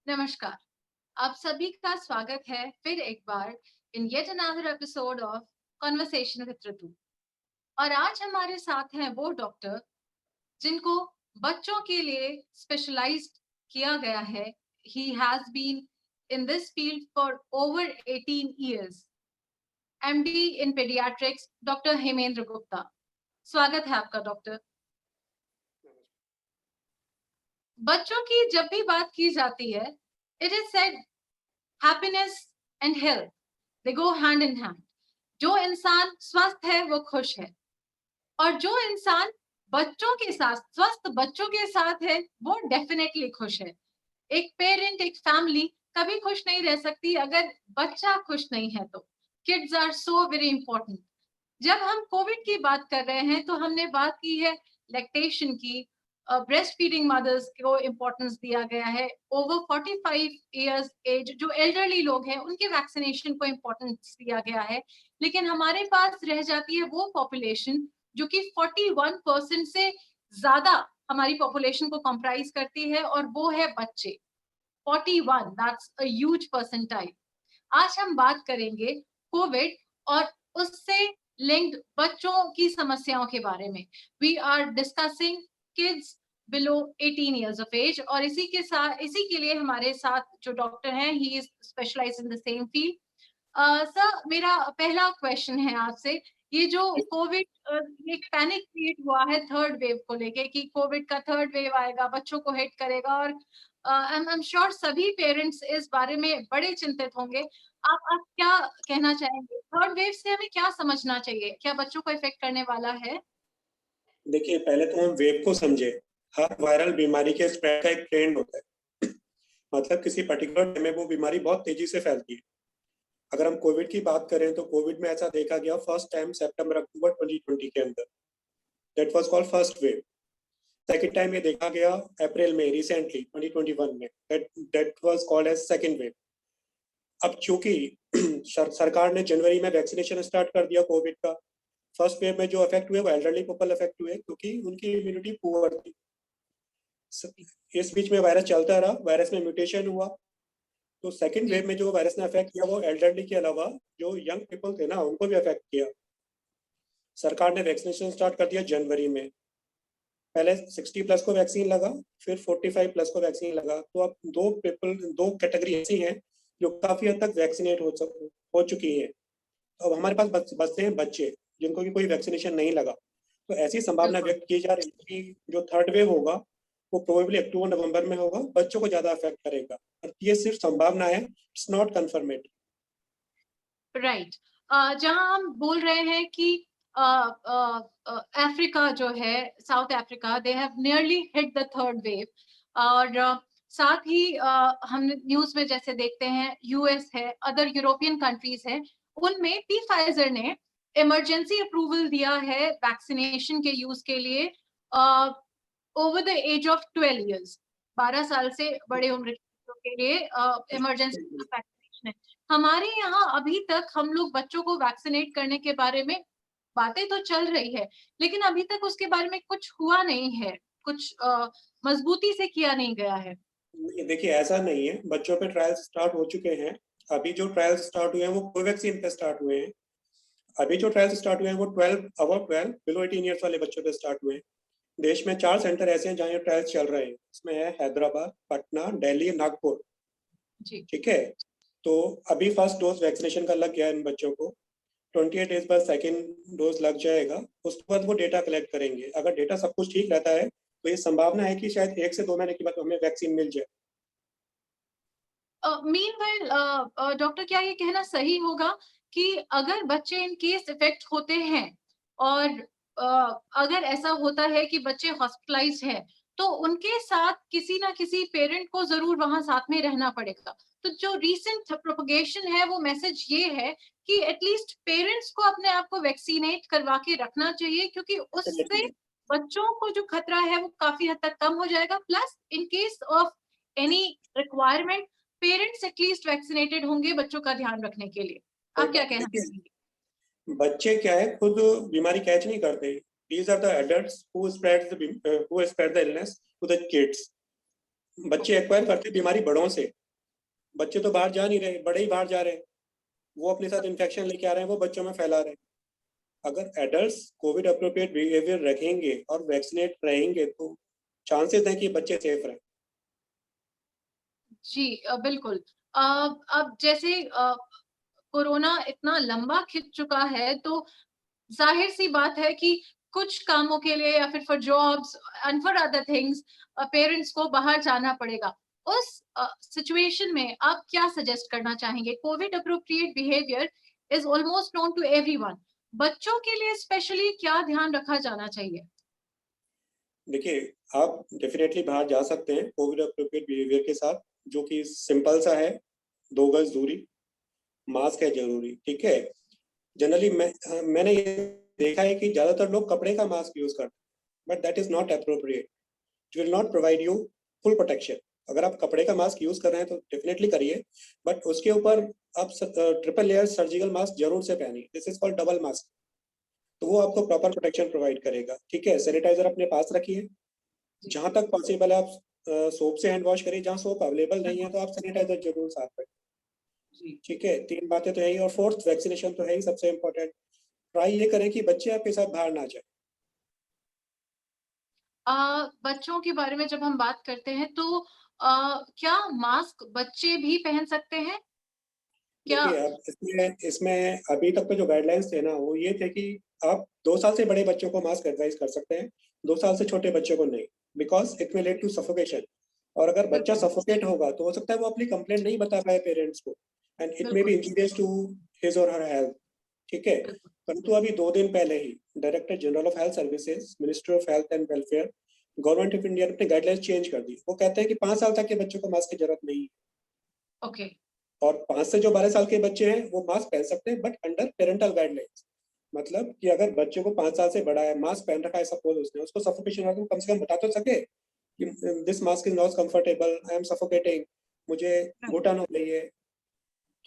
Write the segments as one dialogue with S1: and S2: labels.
S1: नमस्कार। आप सभी का स्वागत है फिर एक बार in yet another episode of conversation with Ritu. और आज हमारे साथ हैं वो डॉक्टर जिनको बच्चों के लिए स्पेशलाइज्ड किया गया है। He has been in this field for over 18 years। MD in paediatrics doctor Hemendra Gupta. स्वागत है आपका डॉक्टर। बच्चों की जब भी बात की जाती है, it is said happiness and health they go hand in hand. जो इंसान स्वस्थ है वो खुश है, और जो इंसान बच्चों के साथ स्वस्थ बच्चों के साथ है वो डेफिनेटली खुश है। एक पेरेंट, एक फैमिली कभी खुश नहीं रह सकती अगर बच्चा खुश नहीं है। तो kids are so very important. जब हम कोविड की बात कर रहे हैं तो हमने बात की है लैक्टेशन की। ब्रेस्ट फीडिंग मदर्स को इम्पोर्टेंस दिया गया है। ओवर 45 इयर्स एज जो एल्डरली लोग हैं उनके वैक्सीनेशन को इम्पोर्टेंस दिया गया है। लेकिन हमारे पास रह जाती है वो पॉपुलेशन जो कि 41% से ज्यादा हमारी पॉपुलेशन को कंप्राइज करती है, और वो है बच्चे। 41, दैट्स अ ह्यूज परसेंटाइल। आज हम बात करेंगे कोविड और उससे लिंक्ड बच्चों की समस्याओं के बारे में। We are discussing kids below 18 years of age, और इसी के लिए हमारे साथ जो डॉक्टर हैं, he is specialised in the same field. Sir, मेरा पहला क्वेश्चन है आपसे। ये जो कोविड एक पैनिक क्रिएट हुआ है थर्ड वेव को लेके कि कोविड का थर्ड वेव आएगा, बच्चों को हिट करेगा, और आई एम श्योर सभी पेरेंट्स इस बारे में बड़े चिंतित होंगे। आप क्या कहना चाहेंगे? थर्ड वेव से हमें क्या समझना चाहिए? क्या बच्चों को इफेक्ट करने वाला है?
S2: देखिए, पहले तो हम वेव को समझे। हर वायरल बीमारी के स्प्रेड का एक ट्रेंड होता है। मतलब किसी पर्टिकुलर टाइम में वो बीमारी बहुत तेजी से फैलती है। अगर हम कोविड की बात करें तो कोविड में ऐसा देखा गया फर्स्ट टाइम सितंबर अक्टूबर 2020 के अंदर। That was called first wave. Second time ये देखा गया अप्रैल में, रिसेंटली 2021 में। That was called as second wave. अब चूंकि सरकार ने जनवरी में वैक्सीनेशन स्टार्ट कर दिया कोविड का, फर्स्ट वेव में जो इफेक्ट हुए वो एल्डरली पीपल इफेक्ट हुए क्योंकि उनकी इम्यूनिटी पुअर थी। इस बीच में वायरस चलता रहा, वायरस में म्यूटेशन हुआ। तो सेकंड वेव में जो वायरस ने अफेक्ट किया वो एल्डरली के अलावा जो यंग पीपल थे ना, उनको भी अफेक्ट किया। सरकार ने वैक्सीनेशन स्टार्ट कर दिया जनवरी में। पहले 60 प्लस को वैक्सीन लगा, फिर 45 प्लस को वैक्सीन लगा। तो अब दो कैटेगरी ऐसी हैं जो काफी हद तक वैक्सीनेट हो चुकी हैं। तो अब हमारे पास बचते हैं बच्चे जिनको भी कोई वैक्सीनेशन नहीं लगा। तो ऐसी संभावना
S1: बिल्कुल।
S2: व्यक्त की जा रही है कि जो थर्ड वेव होगा वो प्रोबेबली अक्टूबर नवंबर में होगा, बच्चों को ज्यादा अफेक्ट करेगा। और ये सिर्फ संभावना है, इट्स नॉट कंफर्मेड।
S1: राइट। जहां हम बोल रहे हैं कि अफ्रीका जो है, south Africa, they have nearly hit the third wave. और साथ ही हम न्यूज में जैसे देखते हैं, यूएस है, अदर यूरोपियन कंट्रीज है, उनमें फाइजर ने इमरजेंसी अप्रूवल दिया है वैक्सीनेशन के यूज के लिए over the age of 12 years। 12 साल से बड़े उम्र के लोगों के लिए इमरजेंसी वैक्सीनेशन है। हमारे यहाँ अभी तक हम लोग बच्चों को वैक्सीनेट करने के बारे में बातें तो चल रही है, लेकिन अभी तक उसके बारे में कुछ हुआ नहीं है, कुछ मजबूती से किया नहीं गया है।
S2: देखिए, ऐसा नहीं है, बच्चों पे ट्रायल्स स्टार्ट हो चुके हैं। अभी जो ट्रायल्स स्टार्ट हुए हैं वो कोवैक्सीन पे स्टार्ट हुए हैं। अभी जो ट्रायल्स स्टार्ट हुए हैं वो 12 बिलो 18 ईयर्स वाले बच्चों पे स्टार्ट हुए हैं। देश में 4 सेंटर ऐसे हैं जहाँ ये ट्रायल्स चल रहे हैं। इसमें है हैदराबाद, पटना, दिल्ली, नागपुर।
S1: जी।
S2: ठीक है। तो अभी फर्स्ट डोज वैक्सीनेशन का लग गया इन बच्चों को। 28 डेज बाद सेकेंड डोज लग जाएगा। उसके बाद वो डेटा कलेक्ट करेंगे। अगर डेटा सब कुछ ठीक रहता है तो ये संभावना है कि शायद 1 से 2 महीने के बाद हमें वैक्सीन मिल जाए।
S1: मीनवाइल डॉक्टर, क्या ये कहना सही होगा कि अगर बच्चे इन केस इफेक्ट होते हैं, और अगर ऐसा होता है कि बच्चे हॉस्पिटलाइज हैं, तो उनके साथ किसी ना किसी पेरेंट को जरूर वहां साथ में रहना पड़ेगा? तो जो रीसेंट प्रोपगेशन है वो मैसेज ये है कि एटलीस्ट पेरेंट्स को अपने आप को वैक्सीनेट करवा के रखना चाहिए, क्योंकि उससे बच्चों को जो खतरा है वो काफी हद तक कम हो जाएगा। Plus in case of any requirement, parents at least vaccinated होंगे बच्चों का ध्यान रखने के लिए। आप क्या कहना चाहेंगे?
S2: बच्चे क्या है, खुद बीमारी कैच नहीं करते। These are the adults who spread the illness to the kids. बच्चे एक्वायर करते बीमारी बड़ों से, बच्चे तो बाहर जा नहीं रहे, बड़े ही बाहर जा रहे हैं, वो अपने साथ इन्फेक्शन लेके आ रहे हैं, वो बच्चों में फैला रहे हैं। अगर एडल्ट्स कोविड अप्रोप्रिएट बिहेवियर रखेंगे और वैक्सीनेट रहेंगे तो चांसेस हैं कि बच्चे सेफ रहें।
S1: जी बिल्कुल। अब जैसे कोरोना इतना लंबा खिंच चुका है, तो जाहिर सी बात है कि कुछ कामों के लिए या फिर for jobs and for other things parents को बाहर जाना पड़ेगा। उस सिचुएशन में आप क्या सजेस्ट करना चाहेंगे? Covid appropriate behaviour is almost known to everyone. बच्चों के लिए स्पेशली क्या ध्यान रखा जाना चाहिए?
S2: देखिए, आप डेफिनेटली बाहर जा सकते हैं कोविड अप्रोप्रिएट बिहेवियर के साथ, जो कि सिंपल सा है, 2 गज दूरी, मास्क है जरूरी, ठीक है। जनरली मैंने ये देखा है कि ज्यादातर लोग कपड़े का मास्क यूज करते हैं, but that is not appropriate, it will not provide you full protection. अगर आप कपड़े का मास्क यूज कर रहे हैं तो डेफिनेटली करिए, बट उसके ऊपर आप ट्रिपल लेयर सर्जिकल मास्क जरूर से पहनिए, this is called double mask, तो वो आपको प्रॉपर प्रोटेक्शन प्रोवाइड करेगा, ठीक है। सैनिटाइजर अपने पास रखिए, जहां तक पॉसिबल है आप सोप से हैंड वॉश करिए, जहां सोप अवेलेबल नहीं है तो आप सैनिटाइजर जरूर साथ रखें,
S1: जी।
S2: ठीक है। 3 बातें तो है ही, और फोर्थ वैक्सीनेशन तो है ही सबसे इम्पोर्टेंट। ट्राई ये करें कि बच्चे आपके साथ बाहर ना जाए।
S1: बच्चों के बारे में जब हम बात करते हैं तो क्या मास्क बच्चे भी पहन सकते हैं? क्या?
S2: देखिए, अब इसमें इसमें अभी तक तो जो गाइडलाइंस थे ना, वो ये थे कि आप 2 साल से बड़े बच्चों को मास्क एडवाइस कर सकते हैं, 2 साल से छोटे बच्चों को नहीं, बिकॉज इट में लेड टू सफोकेशन। और अगर बच्चा
S1: बिल्कुल,
S2: सफोकेट होगा तो हो सकता है वो अपनी कंप्लेंट नहीं बता पाए पेरेंट्स को, एंड इट मे बी
S1: बिल्कुल,
S2: इंजीरियस टू हिज और हर हेल्थ, ठीक है।
S1: बिल्कुल।
S2: परंतु अभी 2 दिन पहले ही director general of health services, ministry of health and welfare, government of India ने अपनी गाइडलाइंस चेंज कर दी। वो कहते हैं कि 5 साल तक के बच्चों को मास्क की जरूरत नहीं है,
S1: ओके,
S2: और 5 से जो 12 साल के बच्चे हैं वो मास्क पहन सकते हैं, बट अंडर पेरेंटल गाइडलाइंस। मतलब कि अगर बच्चे को 5 साल से बड़ा है, मास्क पहन रखा है, सपोज उसने, उसको सफोकेशन हो रहा है, तो कम से कम बता तो सके कि this mask is not comfortable, I am suffocating, मुझे घुटन हो रही है।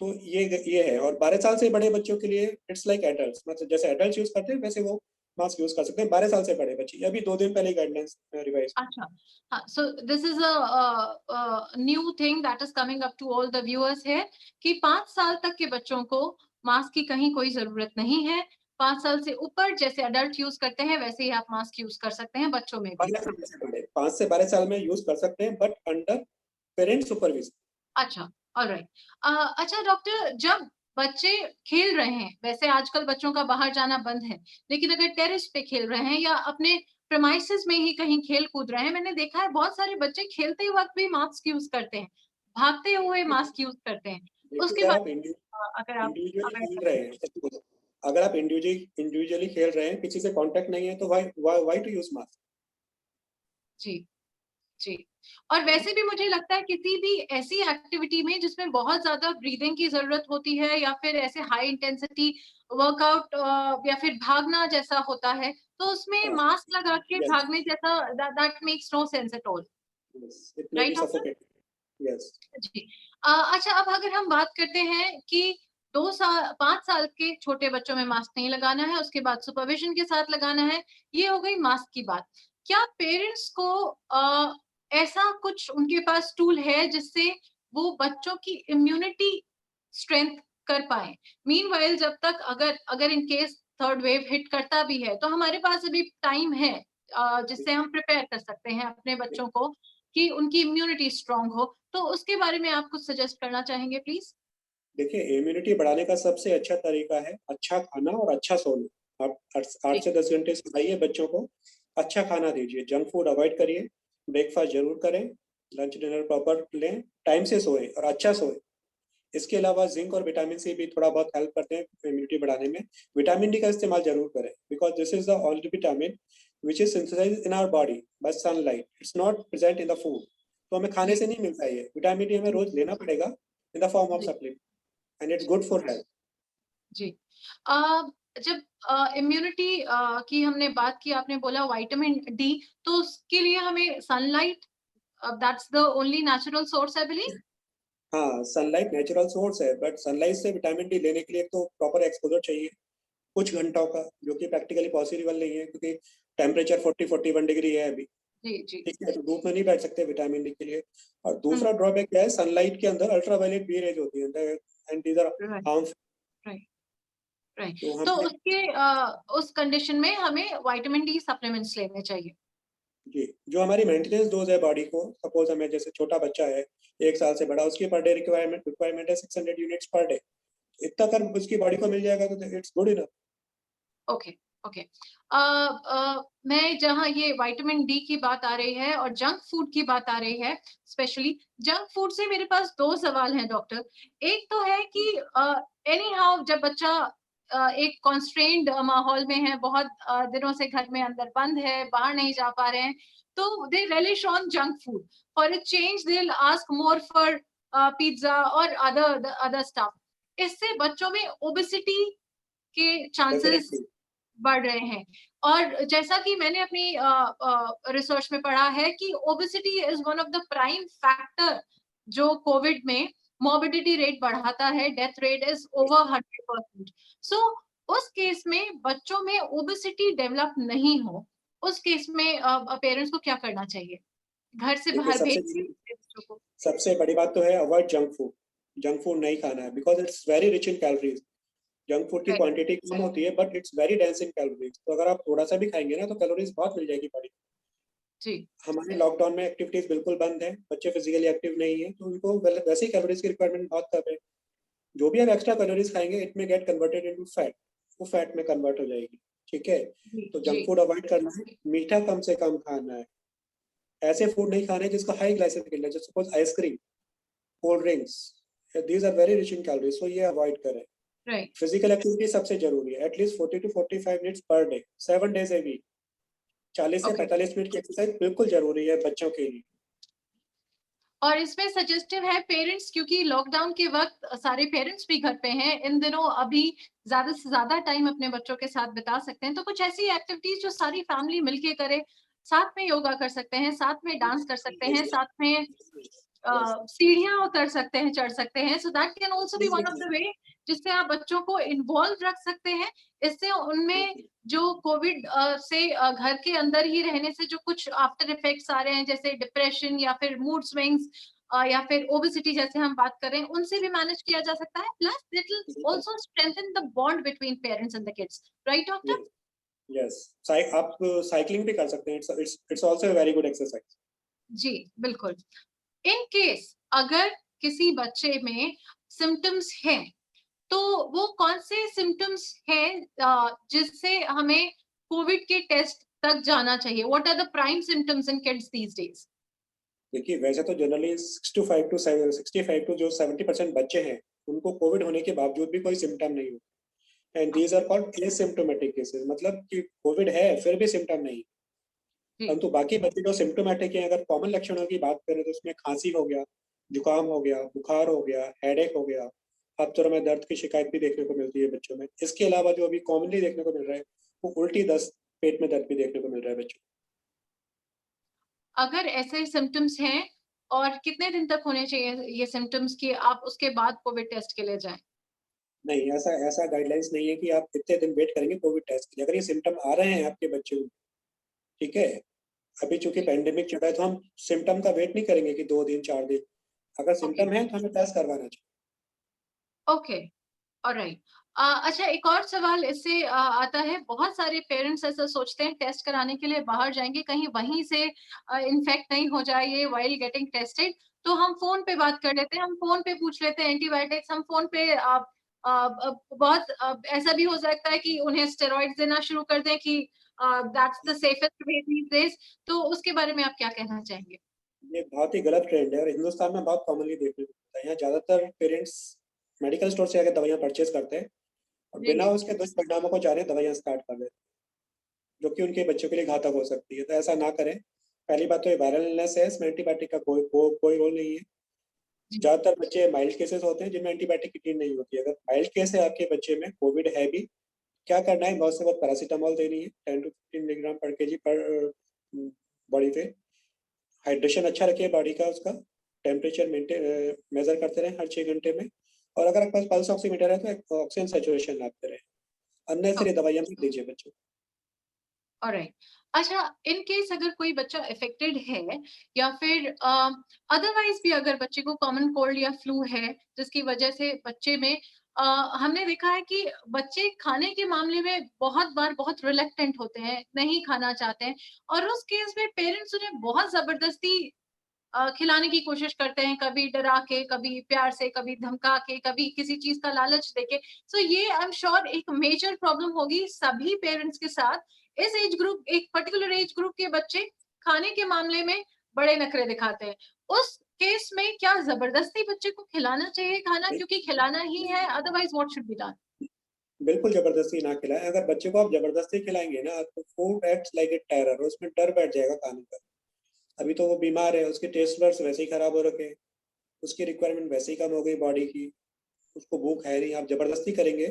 S2: तो ये है। और 12 साल से बड़े बच्चों के लिए इट्स लाइक एडल्ट्स, मतलब जैसे एडल्ट्स यूज करते हैं वैसे वो मास्क यूज कर सकते हैं, 12 साल से बड़े बच्चे। ये अभी 2 दिन पहले गाइडलाइंस रिवाइज।
S1: अच्छा। हाँ, so this is a new thing that is coming up to all the viewers here कि 5 साल तक के बच्चों को मास्क की कहीं कोई ज़रूरत नहीं है। 5 साल से ऊपर जैसे एडल्ट यूज़ करते हैं, वैसे ही आप मास्क यूज़ कर सकते हैं बच्चों में भी।
S2: 5 से 12 साल में यूज कर सकते हैं, बट अंडर पेरेंट सुपरविजन।
S1: अच्छा, ऑलराइट। अच्छा डॉक्टर, जब बच्चे खेल रहे हैं, वैसे आजकल बच्चों का बाहर जाना बंद है, लेकिन अगर टेरेस पे खेल रहे हैं या अपने प्रेमाइसेस में ही कहीं खेल कूद रहे हैं, मैंने देखा है बहुत सारे बच्चे खेलते वक़्त भी मास्क यूज़ करते हैं, भागते हुए मास्क यूज़ करते हैं।
S2: देखिए,
S1: उसके
S2: अगर
S1: बाद
S2: आप
S1: अगर आप
S2: इंडिविजुअली
S1: अवेयर
S2: खेल
S1: कर
S2: रहे
S1: सकें।
S2: हैं, अगर आप इंडिविजुअली खेल रहे हैं, किसी से कांटेक्ट नहीं है, तो व्हाई टू यूज मास्क।
S1: जी। जी। और वैसे भी मुझे लगता है किसी भी ऐसी एक्टिविटी में जिसमें बहुत ज़्यादा ब्रीथिंग की ज़रूरत होती है या फिर ऐसे हाई इंटेंसिटी वर्कआउट या फिर भागना जैसा होता है, तो उसमें
S2: हाँ,
S1: मास्क लगा के
S2: यस,
S1: भागने जैसा that makes no sense at all.
S2: Yes, it may be
S1: right doctor?
S2: Suffocating, yes.
S1: जी। अच्छा, अब अगर हम बात करते हैं कि 2 साल 5 साल के छोटे बच्चों में मास्क नहीं लगाना है, उसके बाद सुपरविज़न के साथ लगाना है, ये हो गई मास्क की बात। क्या पेरेंट्स को ऐसा कुछ उनके पास टूल है जिससे वो बच्चों की इम्यूनिटी स्ट्रेंथ कर पाएँ? मीनव्हाइल जब तक अगर अगर in case third wave hit करता भी है, तो हमारे पास अभी टाइम है जिससे हम प्रिपेयर कर सकते हैं अपने बच्चों को कि उनकी इम्यूनिटी स्ट्रॉन्ग हो। तो उसके बारे में आप कुछ सजेस्ट करना चाहेंगे प्लीज़?
S2: देखिए, इम्यूनिटी बढ़ाने का सबसे अच्छा तरीका है अच्छा खाना और अच्छा सोना। आप 8
S1: जी,
S2: से 10 घंटे सोइए बच्चों को, अच्छा खाना दीजिए, जंक फूड अवॉइड करिए, ब्रेकफास्ट ज़रूर करें, लंच डिनर प्रॉपर लें, टाइम से सोएँ और अच्छा सोएँ। इसके अलावा ज़िंक और विटामिन सी भी थोड़ा बहुत हेल्प करते हैं इम्यूनिटी बढ़ाने में। विटामिन डी का इस्तेमाल ज़रूर करें, because this is the only vitamin which is synthesised in our body by sunlight, it's not present in the food. तो हमें खाने
S1: जी,
S2: से नहीं मिलता ये, विटामिन डी हमें रोज़ लेना पड़ेगा इन द फॉर्म ऑफ
S1: जी,
S2: सप्लीमेंट, एंड इट्स
S1: जी,
S2: गुड फॉर हेल्थ।
S1: जी। अ, जब इम्यूनिटी की हमने बात की, आपने बोला विटामिन डी, तो उसके लिए हमें sunlight that's the only natural source I believe?
S2: हाँ, सनलाइट नेचुरल सोर्स है, बट सनलाइट से विटामिन डी लेने के लिए तो प्रॉपर एक्सपोज़र चाहिए, कुछ घंटों का, जो कि प्रैक्टिकली पॉसिबल नहीं है, क्योंकि टेम्परेचर 40-41 डिग्री है अभी।
S1: जी, जी।
S2: ठीक है, तो धूप में नहीं बैठ सकते विटामिन डी के लिए। और
S1: हुँ,
S2: दूसरा ड्रॉबैक क्या है, सनलाइट के अंदर अल्ट्रावायलेट बी रेज होती है and these are
S1: right,
S2: harmful.
S1: Right, right.
S2: तो
S1: तो
S2: हमें
S1: उस कंडीशन में हमें विटामिन डी सप्लीमेंट्स लेने चाहिए।
S2: जी, जो हमारी मेंटेनेंस डोज़ है बॉडी को, सपोज़ हमें जैसे छोटा बच्चा है, 1 साल से बड़ा, उसकी पर डे रिक्वायरमेंट है 600 यूनिट्स पर डे। इतना अगर उसकी बॉडी को मिल जाएगा तो it's good enough.
S1: Okay, okay. मैं जहाँ ये विटामिन डी की बात आ रही है और जंक फूड की बात आ रही है, स्पेशली जंक फूड से मेरे पास 2 सवाल हैं डॉक्टर। एक तो है कि एनी हाउ जब बच्चा एक कॉन्स्ट्रेन्ड माहौल में है, बहुत दिनों से घर में अंदर बंद है, बाहर नहीं जा पा रहे हैं, तो they relish on junk food. For a change they will ask more for pizza और अदर स्टफ। इससे बच्चों में ओबेसिटी के चांसेस
S2: डेफिनिटली।
S1: बढ़ रहे हैं। और जैसा कि मैंने अपनी रिसर्च में पढ़ा है कि obesity is one of the prime factor जो कोविड में मोर्बिडिटी रेट बढ़ाता है, डेथ रेट इज ओवर 100%। सो उस केस में बच्चों में ओबेसिटी डेवलप नहीं हो, उस केस में पेरेंट्स को क्या करना चाहिए? घर से
S2: देखिए
S1: बाहर भेज सकते हैं बच्चों को?
S2: सबसे बड़ी बात तो है avoid junk food. Junk food नहीं खाना है because it's very rich in calories. Junk food की
S1: राइट,
S2: क्वांटिटी कम होती है but it's very dense in calories. तो अगर आप थोड़ा-सा भी खाएँगे ना तो कैलोरीज़ बहुत मिल जाएगी बॉडी को।
S1: जी,
S2: हमारे लॉकडाउन में एक्टिविटीज़ बिल्कुल बंद है, बच्चे फिज़िकली एक्टिव नहीं है, तो उनको वैसे ही कैलोरीज़ की रिक्वायरमेंट बहुत कम है। जो भी आप एक्स्ट्रा कैलोरीज़ खाएँगे इट में गेट कन्वर्टेड इंटू फैट, वो फैट में कन्वर्ट हो जाएगी, ठीक है?
S1: जी,
S2: तो
S1: जी,
S2: जंक फूड अवॉइड करना है, मीठा कम से कम खाना है। ऐसे फूड नहीं खाने जिसका हाई ग्लाइसेमिक इंडेक्स, जैसे suppose ice cream, cold drinks, these are very rich in calories, so ये अवॉइड करें।
S1: राइट।
S2: फिज़िकल एक्टिविटी सबसे ज़रूरी है, at least 40 to 45 minutes per day, 7 days a week. 40 से
S1: ओके।
S2: 45 मिनट की एक्सरसाइज बिल्कुल ज़रूरी है बच्चों के लिए।
S1: और इसमें सजेस्टिव है पेरेंट्स, क्योंकि लॉकडाउन के वक़्त सारे पेरेंट्स भी घर पे हैं। इन दिनों अभी ज़्यादा से ज़्यादा टाइम अपने बच्चों के साथ बिता सकते हैं। तो कुछ ऐसी एक्टिविटीज़ जो सारी फैमिली मिलके करे, साथ में योगा कर सकते हैं, साथ में डांस कर सकते हैं, साथ में
S2: यस,
S1: सीढ़ियाँ उतर सकते हैं, चढ़ सकते हैं। So that can also be one of the way जिससे आप बच्चों को इन्वॉल्व रख सकते हैं। इससे उनमें जो कोविड से घर के अंदर ही रहने से जो कुछ आफ्टर इफेक्ट्स आ रहे हैं, जैसे डिप्रेशन या फिर मूड स्विंग्स या फिर ओबेसिटी जैसे हम बात कर रहे हैं, उनसे भी मैनेज किया जा सकता है। Plus it will also strengthen the bond between parents and the kids. Right doctor?
S2: Yes, yes. आप साइक्लिंग भी कर सकते हैं, it's also a very good exercise.
S1: जी, बिल्कुल। इन केस अगर किसी बच्चे में सिम्पटम्स हैं, तो वो कौन से सिम्पटम्स हैं जिससे हमें कोविड के टेस्ट तक जाना चाहिए? What are the prime symptoms in kids these days?
S2: देखिए, वैसे तो जनरली 65 टू जो 70% बच्चे हैं, उनको कोविड होने के बावजूद भी कोई सिम्पटम नहीं होता and these are called asymptomatic cases, मतलब कि कोविड है, फिर भी सिम्पटम नहीं।
S1: जी,
S2: परंतु बाकी बच्चे जो सिम्प्टोमेटिक हैं, अगर कॉमन लक्षणों की बात करें तो उसमें खाँसी हो गया, जुकाम हो गया, बुखार हो गया, हेडेक हो गया, हाथ-पैरों में दर्द की शिकायत भी देखने को मिलती है बच्चों में। इसके अलावा जो अभी कॉमनली देखने को मिल रहा है, वो उल्टी, दस्त, पेट में दर्द भी देखने को मिल रहा है बच्चों
S1: अगर ऐसे सिम्पटम्स हैं और कितने दिन तक होने चाहिए ये सिम्पटम्स कि आप उसके बाद कोविड टेस्ट के लिए जाएँ?
S2: में। नहीं, ऐसा ऐसा गाइडलाइंस नहीं है कि आप इतने दिन वेट करेंगे कोविड टेस्ट के लिए। अगर ये सिम्पटम आ रहे हैं आपके बच्चे को, ठीक है? अभी चूँकि
S1: जी,
S2: पैंडेमिक चल रहा है, तो हम सिम्पटम का वेट नहीं करेंगे कि 2 दिन, 4 दिन। अगर
S1: ओके,
S2: सिम्पटम है, तो हमें टेस्ट करवाना चाहिए।
S1: ओके। ऑलराइट। अच्छा, एक और सवाल इससे आता है, बहुत सारे पेरेंट्स ऐसा सोचते हैं टेस्ट कराने के लिए बाहर जाएँगे, कहीं वहीं से इन्फेक्ट नहीं हो जाए ये व्हाइल गेटिंग टेस्टेड, तो हम फ़ोन पे बात कर लेते हैं, हम फ़ोन पे पूछ लेते हैं एंटीबायोटिक्स, हम फ़ोन पे बहुत ऐसा भी हो सकता है कि उन्हें स्टेरॉइड्स देना शुरू कर दें कि that's the safest way these days. तो उसके बारे में आप क्या कहना चाहेंगे?
S2: ये बहुत ही गलत ट्रेंड है और हिंदुस्तान में बहुत कॉमनली देखने को मिलता है। यहाँ ज़्यादातर पेरेंट्स मेडिकल स्टोर से आके दवाइयाँ परचेज़ करते हैं और
S1: जी,
S2: बिना
S1: जी।
S2: उसके दुष्परिणामों को जाने दवाइयाँ स्टार्ट कर देते हैं, जो कि उनके बच्चों के लिए घातक हो सकती है। तो ऐसा ना करें। पहली बात तो ये वायरल इलनेस है, इसमें एंटीबायोटिक का कोई रोल नहीं है।
S1: जी,
S2: ज़्यादातर बच्चे माइल्ड केसेज़ होते हैं जिनमें एंटीबायोटिक की नीड नहीं होती है। अगर माइल्ड केस है आपके बच्चे में, कोविड है भी, क्या करना है, बहुत से बहुत पैरासिटामॉल देनी है, 10 टू 15 मिलीग्राम पर केजी पर बॉडी पे। हाइड्रेशन अच्छा रखिए बॉडी का उसका, टेम्परेचर मेज़र करते रहें हर 6 घंटे में और अगर आपके पास पल्स ऑक्सीमीटर है तो एक ऑक्सीजन सैचुरेशन नापते रहें। Unnecessary
S1: okay.
S2: दवाइयाँ मत दीजिए बच्चों को।
S1: ऑलराइट। अच्छा, इन केस अगर कोई बच्चा अफेक्टेड है या फिर अदरवाइज भी अगर बच्चे को कॉमन कोल्ड या फ्लू है जिसकी वजह से बच्चे में अ, हमने देखा है कि बच्चे खाने के मामले में बहुत बार बहुत रिलेक्टेंट होते हैं, नहीं खाना चाहते हैं और उस केस में पेरेंट्स उन्हें बहुत जबरदस्ती खिलाने की कोशिश करते हैं, कभी डरा के, कभी प्यार से, कभी धमका के, कभी किसी चीज़ का लालच देके। सो ये आई एम श्योर एक मेजर प्रॉब्लम होगी सभी पेरेंट्स के साथ। इस एज ग्रुप एक पर्टिकुलर एज ग्रुप के बच्चे खाने के मामले में बड़े नखरे दिखाते हैं। उस केस में क्या ज़बरदस्ती बच्चे को खिलाना चाहिए खाना
S2: नहीं,
S1: क्योंकि खिलाना ही है, otherwise what should be done?
S2: बिल्कुल ज़बरदस्ती ना खिलाएँ, अगर बच्चे को आप ज़बरदस्ती खिलाएँगे ना तो food acts like a terror, उसमें डर बैठ जाएगा खाने का। अभी तो वो बीमार है, उसके टेस्ट बड्स वैसे ही खराब हो रखे हैं, उसकी रिक्वायरमेंट वैसे ही कम हो गई बॉडी की, उसको भूख है नहीं, आप ज़बरदस्ती करेंगे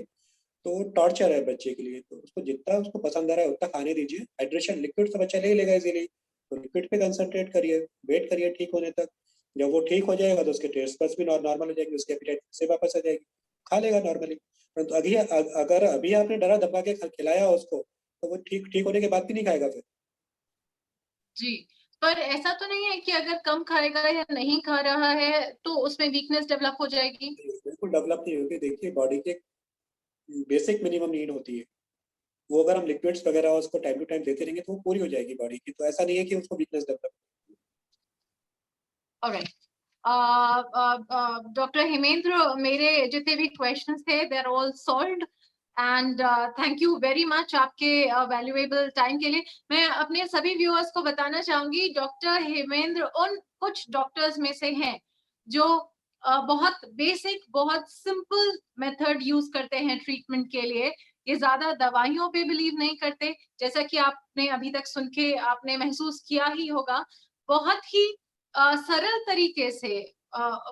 S2: तो टॉर्चर है बच्चे के लिए, तो उसको जितना उसको पसंद आ रहा है उतना खाने दीजिए। हाइड्रेशन लिक्विड तो बच्चा ले ही लेगा इज़िली, तो लिक्विड पे कंसंट्रेट करिए, वेट करिए ठीक होने तक। जब वो ठीक हो जाएगा तो उसके टेस्ट बड्स भी नॉर्मल हो जाएँगे, उसकी एपेटाइट फिर से वापस आ जाएगी, खा लेगा नॉर्मली। परंतु अगर अभी आपने डरा-धमका के खिलाया उसको, तो वो ठीक ठीक होने के बाद भी नहीं खाएगा फिर।
S1: जी, पर ऐसा तो नहीं है कि अगर कम खाएगा या नहीं खा रहा है, तो उसमें वीकनेस डेवलप हो जाएगी?
S2: बिल्कुल डेवलप नहीं होगी, देखिए बॉडी की एक बेसिक मिनिमम नीड होती है। वो अगर हम लिक्विड्स वगैरह उसको टाइम टू टाइम देते रहेंगे तो वो पूरी हो जाएगी बॉडी की, तो ऐसा नहीं है कि उसको weakness develop.
S1: Alright. Doctor Hemendra, मेरे जितने भी क्वेश्चंस थे they are all solved and thank you very much आपके वैल्यूएबल टाइम के लिए। मैं अपने सभी व्यूअर्स को बताना चाहूंगी डॉक्टर हेमेंद्र उन कुछ डॉक्टर्स में से हैं जो बहुत बेसिक, बहुत सिंपल मेथड यूज करते हैं ट्रीटमेंट के लिए। ये ज्यादा दवाइयों पे बिलीव नहीं करते, जैसा कि आपने अभी तक सुन के आपने महसूस किया ही होगा। बहुत ही सरल तरीके से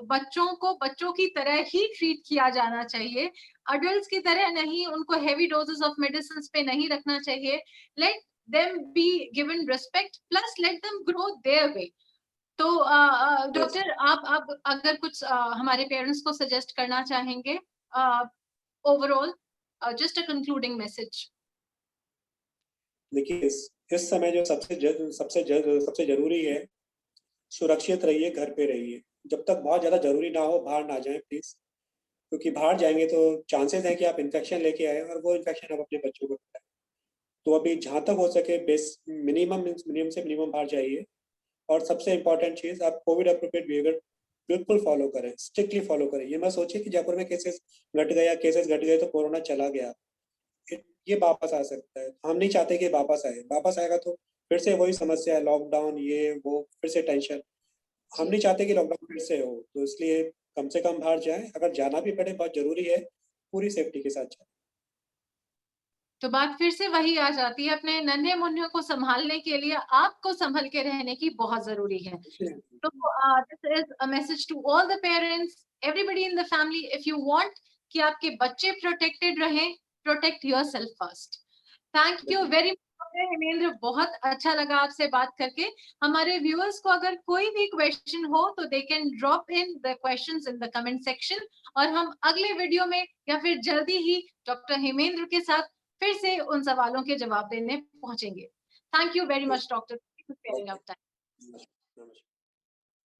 S1: बच्चों को बच्चों की तरह ही ट्रीट किया जाना चाहिए, अडल्ट्स की तरह नहीं, उनको हेवी डोजेस ऑफ मेडिसिन पे नहीं रखना चाहिए। Let them be given respect plus let them grow their way. तो
S2: यस,
S1: डॉक्टर आप अगर कुछ हमारे पेरेंट्स को सजेस्ट करना चाहेंगे overall, just a concluding message.
S2: देखिए इस समय जो सबसे ज़रूरी है, सुरक्षित रहिए, घर पे रहिए। जब तक बहुत ज़्यादा ज़रूरी ना हो, बाहर ना जाएँ प्लीज़, क्योंकि बाहर जाएँगे तो चांसेज़ हैं कि आप इन्फेक्शन लेके आएँ और वो इन्फेक्शन आप अपने बच्चों को फैलाएँ। तो अभी जहाँ तक हो सके मिनिमम मीन्स मिनिमम से मिनिमम बाहर जाइए। और सबसे इम्पोर्टेंट चीज़, आप कोविड एप्रोप्रिएट बिहेवियर बिल्कुल फ़ॉलो करें, स्ट्रिक्टली फ़ॉलो करें। ये मत सोचिए कि जयपुर में केसेज़ घट गए तो कोरोना चला गया। ये वापस आ सकता है। हम नहीं चाहते कि वापस आए। वापस आएगा तो फिर से वही समस्या है, लॉकडाउन ये वो, फिर से टेंशन। हम
S1: जी,
S2: नहीं चाहते कि लॉकडाउन फिर से हो, तो इसलिए कम से कम बाहर जाएँ। अगर जाना भी पड़े बहुत ज़रूरी है, पूरी सेफ्टी के साथ जाएँ।
S1: तो बात फिर से वही आ जाती है, अपने नन्हे-मुन्ने को सँभालने के लिए आपको सँभल के रहने की बहुत ज़रूरी है। So, this is a message to all the parents, everybody in the family. If you want कि आपके बच्चे प्रोटेक्टेड रहें, protect yourself first. Thank you
S2: बिल्कुल,
S1: वेरी मच हेमेंद्र, बहुत अच्छा लगा आपसे बात करके। हमारे व्यूअर्स को अगर कोई भी क्वेश्चन हो तो they can drop in the questions in the comment section और हम अगले वीडियो में या फिर जल्दी ही डॉक्टर हेमेंद्र के साथ फिर से उन सवालों के जवाब देने पहुंचेंगे। Thank you very
S2: yes,
S1: much doctor for sharing
S2: okay,
S1: our time.
S2: नमस्कार, नमस्कार।